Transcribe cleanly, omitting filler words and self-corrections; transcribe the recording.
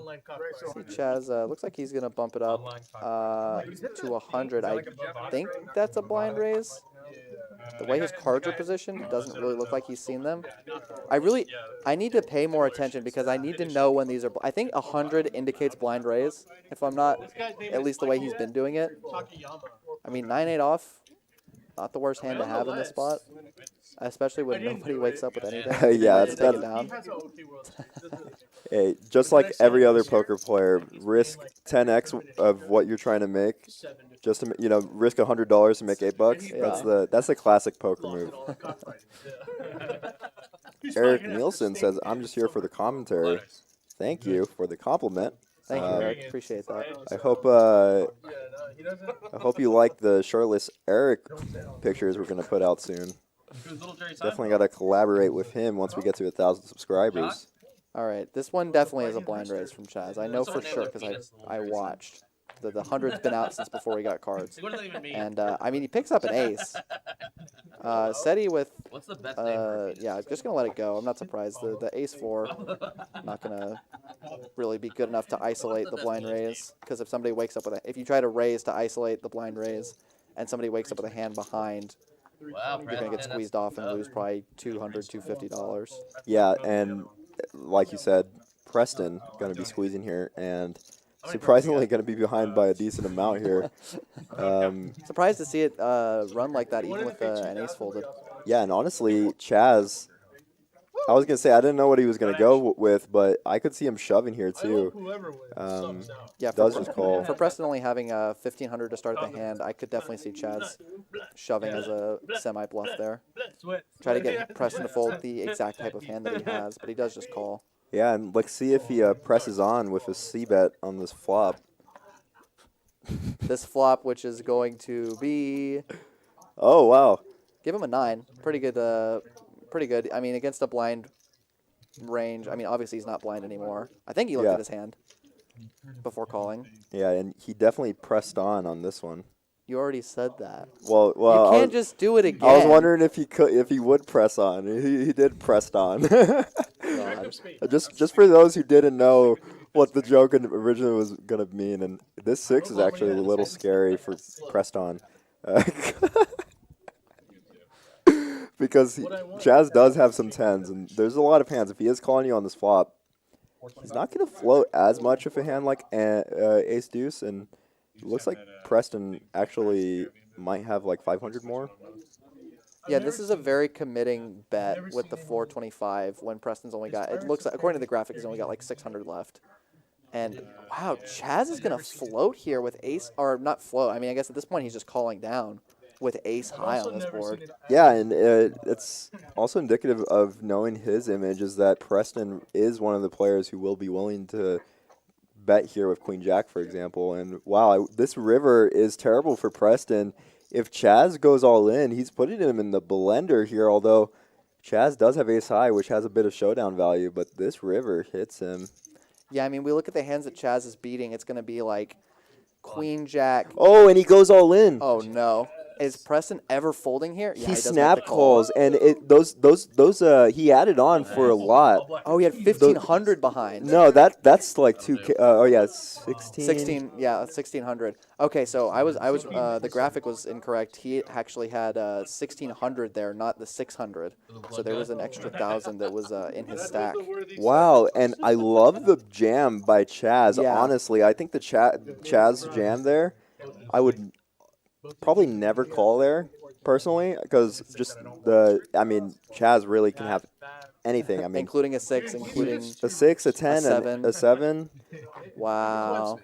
See Chaz, looks like he's going to bump it up to 100. I think that's a blind raise. The way his cards are positioned, it doesn't really look like he's seen them. I need to pay more attention because I need to know when these are. I think 100 indicates blind raise, if I'm not, at least the way he's been doing it. I mean, 9-8 off, not the worst hand to have in this spot, especially when nobody wakes up with anything. Yeah, it's take it down. Hey, just like every other poker player, risk 10x of what you're trying to make, just to risk $100 to make $8. Yeah. That's the classic poker move. Eric Nielsen says, "I'm just here for the commentary. Thank you for the compliment. Thank you, Eric. Appreciate that. I hope you like the shirtless Eric pictures we're gonna put out soon. Definitely got to collaborate with him once we get to 1,000 subscribers." All right, this one definitely is a blind raise from Chaz. I know for sure because I watched. The 100's been out since before he got cards. And, I mean, he picks up an ace. Seti with, yeah, I'm just going to let it go. I'm not surprised. The ace-4, not going to really be good enough to isolate the blind raise. Because if somebody wakes up if you try to raise to isolate the blind raise, and somebody wakes up with a hand behind, you're going to get squeezed off and lose probably $200, $250. Yeah, and like you said, Preston going to be squeezing here, and surprisingly going to be behind by a decent amount here. Surprised to see it run like that, even with an ace folded. Yeah, and honestly, Chaz, I was going to say I didn't know what he was going to go with, but I could see him shoving here too. Yeah, does just call. For Preston only having 1,500 to start the hand, I could definitely see Chaz shoving as a semi-bluff there. Try to get Preston to fold the exact type of hand that he has, but he does just call. Yeah, and let's see if he presses on with a C-bet on this flop. This flop, which is going to be... Oh, wow. Give him a 9. Pretty good. Pretty good. I mean, against a blind range. I mean, obviously he's not blind anymore. I think he looked at his hand before calling. Yeah, and he definitely pressed on this one. You already said that. Well, you can't just do it again. I was wondering if he would press on. He did press on. Just for those who didn't know what the joke originally was gonna mean, and this 6 is actually a little scary for pressed on, because Chaz does have some 10s, and there's a lot of hands. If he is calling you on this flop, he's not gonna float as much of a hand like Ace Deuce, and it looks like Preston actually might have like 500 more. Yeah, this is a very committing bet with the 425 when Preston's only got, it looks like, according to the graphic, he's only got like 600 left. And, wow, Chaz is going to float here with ace, or not float, I mean, I guess at this point he's just calling down with ace high on this board. Yeah, and it's also indicative of knowing his image is that Preston is one of the players who will be willing to bet here with Queen Jack, for example. And, wow, this river is terrible for Preston. If Chaz goes all in, he's putting him in the blender here, although Chaz does have ace high, which has a bit of showdown value, but this river hits him. Yeah, I mean, we look at the hands that Chaz is beating, it's going to be like Queen Jack. Oh, and he goes all in. Oh, no. Is Preston ever folding here? Yeah, he snap calls, and those he added on for a lot. Oh, he had 1,500 behind. No, that's like 2K. Oh yeah, 16. 16. Yeah, 1,600. Okay, so I was the graphic was incorrect. He actually had 1,600 there, not the 600. So there was an extra 1,000 that was in his stack. Wow, and I love the jam by Chaz. Yeah. Honestly, I think the Chaz jam there, I would probably never call there personally, because Chaz really can have anything. I mean, including a 6, including a 6, a 10, a 7. and a 7. Wow.